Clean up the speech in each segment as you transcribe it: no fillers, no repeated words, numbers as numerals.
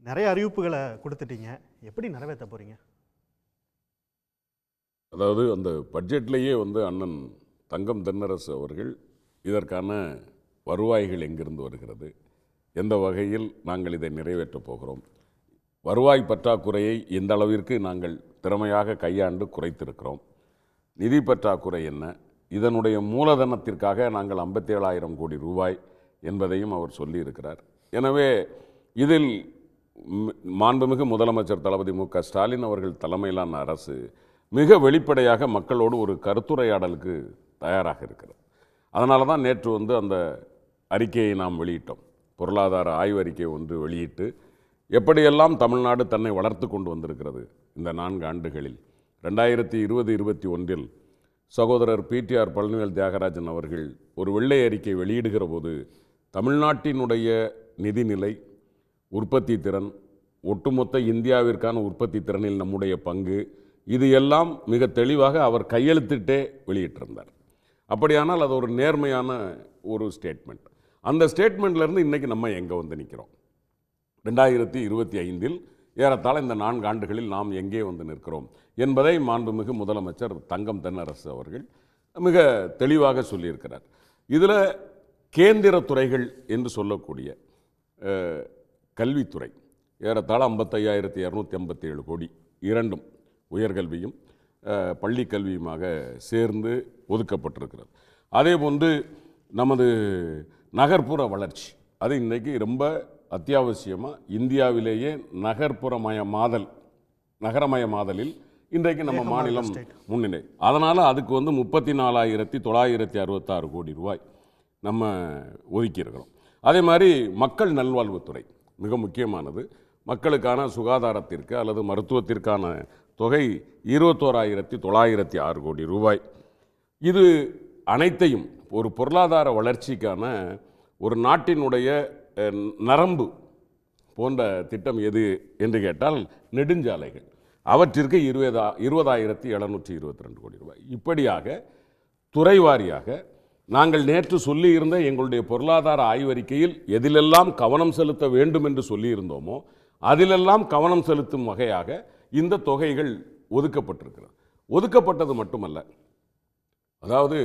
நிறைய அறிவிப்புகளை கொடுத்துட்டீங்க. எப்படி நிறைவேற்ற போறீங்க? அதாவது அந்த பட்ஜெட்லேயே அண்ணன் தங்கம் தென்னரசு அவர்கள் இதற்கான வருவாய்கள் எங்கிருந்து வருகிறது, எந்த வகையில் நாங்கள் இதை நிறைவேற்றப் போகிறோம், வருவாய் பற்றாக்குறையை எந்த அளவிற்கு நாங்கள் திறமையாக கையாண்டு குறைத்திருக்கிறோம், நிதி பற்றாக்குறை என்ன, இதனுடைய மூலதனத்திற்காக நாங்கள் 57,000 கோடி ரூபாய் என்பதையும் அவர் சொல்லியிருக்கிறார். எனவே இதில் மாண்புமிகு முதலமைச்சர் தளபதி மு.க. ஸ்டாலின் அவர்கள் தலைமையிலான அரசு மிக வெளிப்படையாக மக்களோடு ஒரு கருத்துரையாடலுக்கு தயாராக இருக்கிறது. அதனால தான் நேற்று அந்த அறிக்கையை நாம் வெளியிட்டோம். பொருளாதார ஆய்வறிக்கை ஒன்று வெளியிட்டு எப்படியெல்லாம் தமிழ்நாடு தன்னை வளர்த்து கொண்டு வந்திருக்கிறது இந்த 4 ஆண்டுகளில். 2020-21 சகோதரர் பிடிஆர் பழனிவேல் தியாகராஜன் அவர்கள் ஒரு வெள்ளை அறிக்கை வெளியிடுகிற போது தமிழ்நாட்டினுடைய நிதிநிலை, உற்பத்தி திறன், ஒட்டுமொத்த இந்தியாவிற்கான உற்பத்தி திறனில் நம்முடைய பங்கு, இது எல்லாம் மிக தெளிவாக அவர் கையெழுத்திட்டே வெளியிட்டிருந்தார். அப்படியானால் அது ஒரு நேர்மையான ஒரு ஸ்டேட்மெண்ட். அந்த ஸ்டேட்மெண்ட்லேருந்து இன்றைக்கி நம்ம எங்கே நிற்கிறோம்? 2025 ஏறத்தாழ இந்த 4 ஆண்டுகளில் நாம் எங்கே நிற்கிறோம் என்பதை மாண்புமிகு முதலமைச்சர் தங்கம் தென்னரசு அவர்கள் மிக தெளிவாக சொல்லியிருக்கிறார். இதில் கேந்திர துறைகள் என்று சொல்லக்கூடிய கல்வித்துறை ஏறத்தாழ 55,257 கோடி, இரண்டும் உயர்கல்வியும் பள்ளி கல்வியுமாக சேர்ந்து ஒதுக்கப்பட்டிருக்கிறது. அதே போன்று நமது நகர்ப்புற வளர்ச்சி, அது இன்றைக்கி ரொம்ப அத்தியாவசியமாக இந்தியாவிலேயே நகரமயமாதலில் இன்றைக்கு நம்ம மாநிலம் முன்னிலை. அதனால் அதுக்கு 34,966 கோடி ரூபாய் நம்ம ஒதுக்கியிருக்கிறோம். அதே மாதிரி மக்கள் நல்வாழ்வுத்துறை மிக முக்கியமானது. மக்களுக்கான சுகாதாரத்திற்கு அல்லது மருத்துவத்திற்கான தொகை 21,906 கோடி ரூபாய். இது அனைத்தையும் ஒரு பொருளாதார வளர்ச்சிக்கான ஒரு நாட்டினுடைய நரம்பு போன்ற திட்டம் எது என்று கேட்டால் நெடுஞ்சாலைகள். அவற்றிற்கு 20,722 கோடி ரூபாய். இப்படியாக துறைவாரியாக நாங்கள் நேற்று சொல்லியிருந்த எங்களுடைய பொருளாதார ஆய்வறிக்கையில் எதிலெல்லாம் கவனம் செலுத்த வேண்டும் என்று சொல்லியிருந்தோமோ அதிலெல்லாம் கவனம் செலுத்தும் வகையாக இந்த தொகைகள் ஒதுக்கப்பட்டிருக்கிறது. ஒதுக்கப்பட்டது மட்டுமல்ல, அதாவது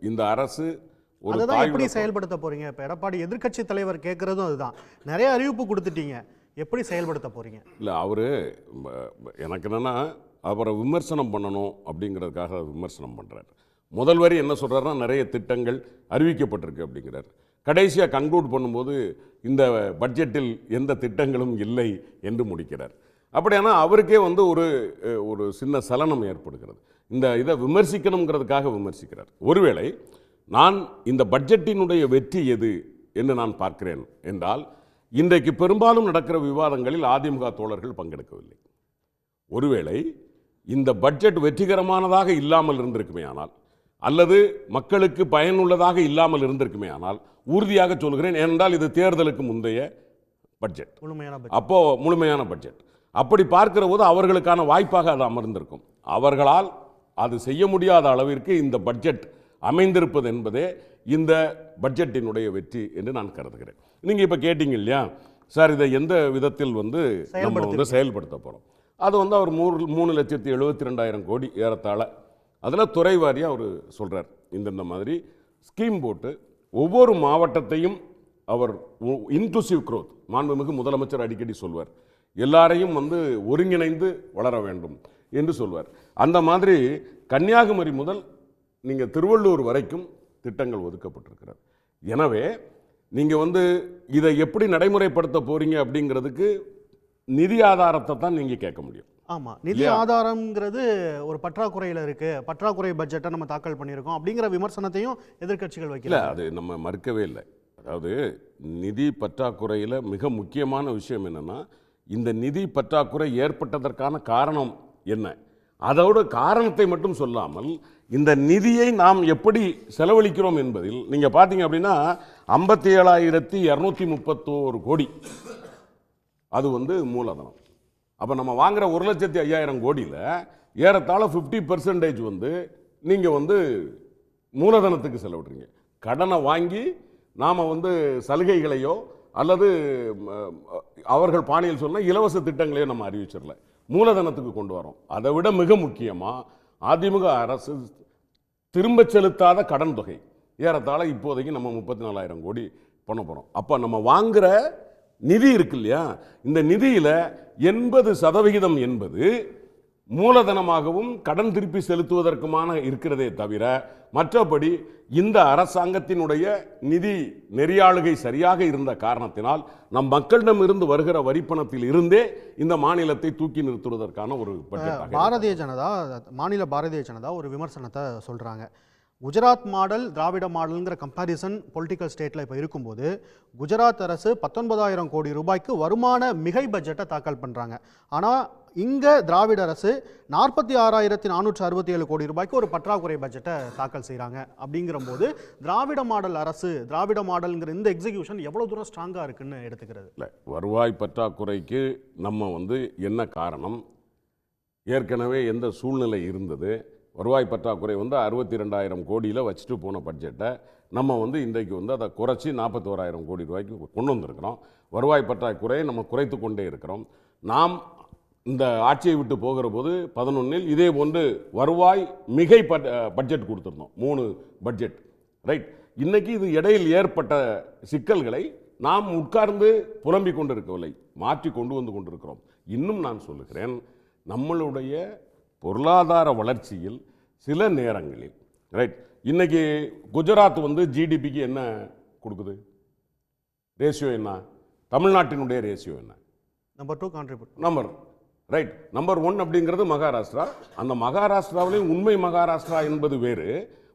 இந்த அரசு எப்படி செயல்படுத்த போறீங்க? இப்ப எடப்பாடி எதிர்க்கட்சி தலைவர் கேட்கறதும் அதுதான். நிறைய அறிவிப்பு கொடுத்துட்டீங்க, எப்படி செயல்படுத்த போறீங்க? இல்லை, அவரு எனக்கு என்னன்னா அவரை விமர்சனம் பண்ணணும் அப்படிங்கிறதுக்காக விமர்சனம் பண்றாரு. முதல் வரி என்ன சொல்றாருன்னா, நிறைய திட்டங்கள் அறிவிக்கப்பட்டிருக்கு அப்படிங்கிறார். கடைசியாக கன்க்ளூட் பண்ணும்போது இந்த பட்ஜெட்டில் எந்த திட்டங்களும் இல்லை என்று முடிக்கிறார். அப்படியானா அவருக்கே ஒரு சின்ன சலனம் ஏற்படுகிறது. இந்த இதை விமர்சிக்கணுங்கிறதுக்காக விமர்சிக்கிறார். ஒருவேளை நான் இந்த பட்ஜெட்டினுடைய வெற்றி எது என்று நான் பார்க்கிறேன் என்றால், இன்றைக்கு பெரும்பாலும் நடக்கிற விவாதங்களில் அதிமுக தோழர்கள் பங்கெடுக்கவில்லை. ஒருவேளை இந்த பட்ஜெட் வெற்றிகரமானதாக இல்லாமல் இருந்திருக்குமே ஆனால், அல்லது மக்களுக்கு பயனுள்ளதாக இல்லாமல் இருந்திருக்குமே ஆனால், உறுதியாக சொல்கிறேன், ஏனென்றால் இது தேர்தலுக்கு முந்தைய பட்ஜெட், முழுமையான பட்ஜெட். அப்படி பார்க்கிற போது அவர்களுக்கான வாய்ப்பாக அது அமர்ந்திருக்கும். அவர்களால் அது செய்ய முடியாத அளவிற்கு இந்த பட்ஜெட் அமைந்திருப்பது என்பதே இந்த பட்ஜெட்டினுடைய வெற்றி என்று நான் கருதுகிறேன். நீங்கள் இப்போ கேட்டீங்க இல்லையா சார், இதை எந்த விதத்தில் நம்ம செயல்படுத்த போகிறோம்? அது அவர் 3,72,000 கோடி ஏறத்தாழ. அதில் துறை வாரியாக அவர் சொல்கிறார். இந்த மாதிரி ஸ்கீம் போட்டு ஒவ்வொரு மாவட்டத்தையும் அவர் இன்க்ளூசிவ் க்ரோத், மாண்புமிகு முதலமைச்சர் அடிக்கடி சொல்வார், எல்லாரையும் ஒருங்கிணைந்து வளர வேண்டும் என்று சொல்வார். அந்த மாதிரி கன்னியாகுமரி முதல் நீங்கள் திருவள்ளூர் வரைக்கும் திட்டங்கள் ஒதுக்கப்பட்டிருக்கிறது. எனவே நீங்கள் இதை எப்படி நடைமுறைப்படுத்த போறீங்க அப்படிங்கிறதுக்கு நிதி ஆதாரத்தை தான் நீங்கள் கேட்க முடியும். ஆமாம், நிதி ஆதாரம்ங்கிறது ஒரு பற்றாக்குறையில் இருக்கு, பற்றாக்குறை பட்ஜெட்டை நம்ம தாக்கல் பண்ணியிருக்கோம் அப்படிங்கிற விமர்சனத்தையும் எதிர்க்கட்சிகள் வைக்கல. அது நம்ம மறுக்கவே இல்லை. அதாவது நிதி பற்றாக்குறையில் மிக முக்கியமான விஷயம் என்னன்னா, இந்த நிதி பற்றாக்குறை ஏற்பட்டதற்கான காரணம் என்ன, அதோட காரணத்தை மட்டும் சொல்லாமல் இந்த நிதியை நாம் எப்படி செலவழிக்கிறோம் என்பதில் நீங்கள் பார்த்தீங்க அப்படின்னா 57,231 கோடி அது மூலதனம். அப்போ நம்ம வாங்குற 1,05,000 கோடியில் ஏறத்தாழ 50% நீங்கள் மூலதனத்துக்கு செலவிடுறீங்க. கடனை வாங்கி நாம் சலுகைகளையோ அல்லது அவர்கள் பாணியில் சொன்ன இலவச திட்டங்களையும் நம்ம அறிவிச்சிடல, மூலதனத்துக்கு கொண்டு வரோம். அதை விட மிக முக்கியமாக அதிமுக அரசு திரும்ப செலுத்தாத கடன் தொகை ஏறத்தாழ இப்போதைக்கு நம்ம 34,000 கோடி பண்ண போகிறோம். அப்போ நம்ம வாங்குற நிதி இருக்கு இல்லையா, இந்த நிதியில் 80% என்பது மூலதனமாகவும் கடன் திருப்பி செலுத்துவதற்குமான இருக்கிறதே தவிர, மற்றபடி இந்த அரசாங்கத்தினுடைய நிதி நெறியாளுகை சரியாக இருந்த காரணத்தினால் நம் மக்களிடம் இருந்து வருகிற வரிப்பணத்தில் இருந்தே இந்த மாநிலத்தை தூக்கி நிறுத்துவதற்கான ஒரு பட்ஜெட். மாநில பாரதிய ஜனதா ஒரு விமர்சனத்தை சொல்றாங்க. குஜராத் மாடல் திராவிட மாடல்ங்கிற கம்பாரிசன் பொலிட்டிக்கல் ஸ்டேட்டில் இப்போ இருக்கும்போது குஜராத் அரசு 19,000 கோடி ரூபாய்க்கு வருமான மிகை பட்ஜெட்டை தாக்கல் பண்ணுறாங்க. ஆனால் இங்கே திராவிட அரசு 46,467 கோடி ரூபாய்க்கு ஒரு பற்றாக்குறை பட்ஜெட்டை தாக்கல் செய்கிறாங்க. அப்படிங்கிற போது திராவிட மாடல் அரசு, திராவிட மாடல்ங்கிற இந்த எக்ஸிக்யூஷன் எவ்வளோ தூரம் ஸ்ட்ராங்காக இருக்குன்னு எடுத்துக்கிறது? இல்லை, வருவாய் பற்றாக்குறைக்கு நம்ம என்ன காரணம், ஏற்கனவே எந்த சூழ்நிலை இருந்தது, வருவாய் பற்றாக்குறை 62,000 கோடியில் வச்சுட்டு போன பட்ஜெட்டை நம்ம இன்றைக்கு அதை குறைச்சி 41,000 கோடி ரூபாய்க்கு கொண்டு வந்திருக்கிறோம். வருவாய் பற்றாக்குறையை நம்ம குறைத்து கொண்டே இருக்கிறோம். நாம் இந்த ஆட்சியை விட்டு போகிற போது 11இல் இதே போன்று வருவாய் மிகை பட்ஜெட் கொடுத்துருந்தோம், 3 பட்ஜெட், ரைட். இன்னைக்கு இது இடையில் ஏற்பட்ட சிக்கல்களை நாம் உட்கார்ந்து புலம்பிக் கொண்டிருக்கவில்லை, மாற்றி கொண்டு வந்து கொண்டிருக்கிறோம். இன்னும் நான் சொல்லுகிறேன், நம்மளுடைய பொருளாதார வளர்ச்சியில் சில நேரங்களில், ரைட், இன்னைக்கு குஜராத் ஜிடிபிக்கு என்ன கொடுக்குது, ரேஷியோ என்ன, தமிழ்நாட்டினுடைய ரேஷியோ என்ன, number 2 contribute number, right. Number 1 அப்படிங்கிறது மகாராஷ்டிரா. அந்த மகாராஷ்டிராவிலேயும் உண்மை மகாராஷ்டிரா என்பது வேறு,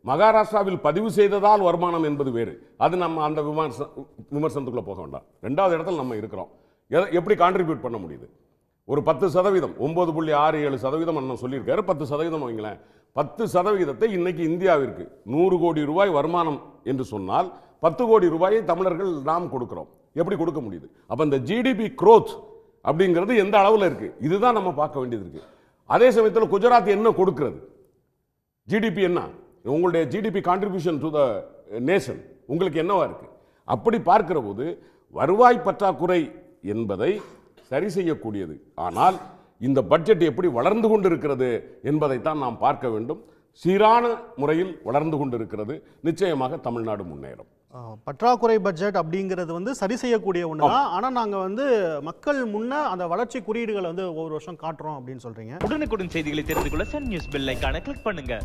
மகாராஷ்டிராவில் பதிவு செய்ததால் வருமானம் என்பது வேறு. அது நம்ம அந்த விமர்சனத்துக்குள்ள போக வேண்டாம். 2வது இடத்துல நம்ம இருக்கிறோம். எப்படி கான்ட்ரிபியூட் பண்ண முடியுது? ஒரு 10%, 9.67% நான் சொல்லியிருக்காரு, 10% வைங்களேன். 10%த்தை இன்னைக்கு இந்தியாவிற்கு 100 கோடி ரூபாய் வருமானம் என்று சொன்னால் 10 கோடி ரூபாயை தமிழர்கள் நாம் கொடுக்கிறோம். எப்படி கொடுக்க முடியுது? அப்ப இந்த ஜிடிபி growth அப்படிங்கிறது எந்த அளவில் இருக்கு, இதுதான் நம்ம பார்க்க வேண்டியது இருக்கு. அதே சமயத்தில் குஜராத் என்ன கொடுக்கிறது, ஜிடிபி என்ன, உங்களுடைய GDP contribution to the nation உங்களுக்கு என்னவா இருக்கு? அப்படி பார்க்கிற போது வருவாய் பற்றாக்குறை என்பதை சரி செய்யக்கூடியது. ஆனால் இந்த பட்ஜெட் எப்படி வளர்ந்து கொண்டிருக்கிறது என்பதைத்தான் நாம் பார்க்க வேண்டும். சீரான முறையில் வளர்ந்து கொண்டிருக்கிறது. நிச்சயமாக தமிழ்நாடு முன்னேறும். பற்றாக்குறை பட்ஜெட் அப்படிங்கிறது சரி செய்யக்கூடிய ஒன்று தான். ஆனால் நாங்கள் மக்கள் முன்ன அந்த வளர்ச்சி குறியீடுகளை ஒவ்வொரு வருஷம் காட்டுறோம் அப்படின்னு சொல்றீங்க. உடனுக்குடன் செய்திகளை தெரிந்து கொள்ள சன் நியூஸ் பெல் ஐகானை கிளிக் பண்ணுங்க.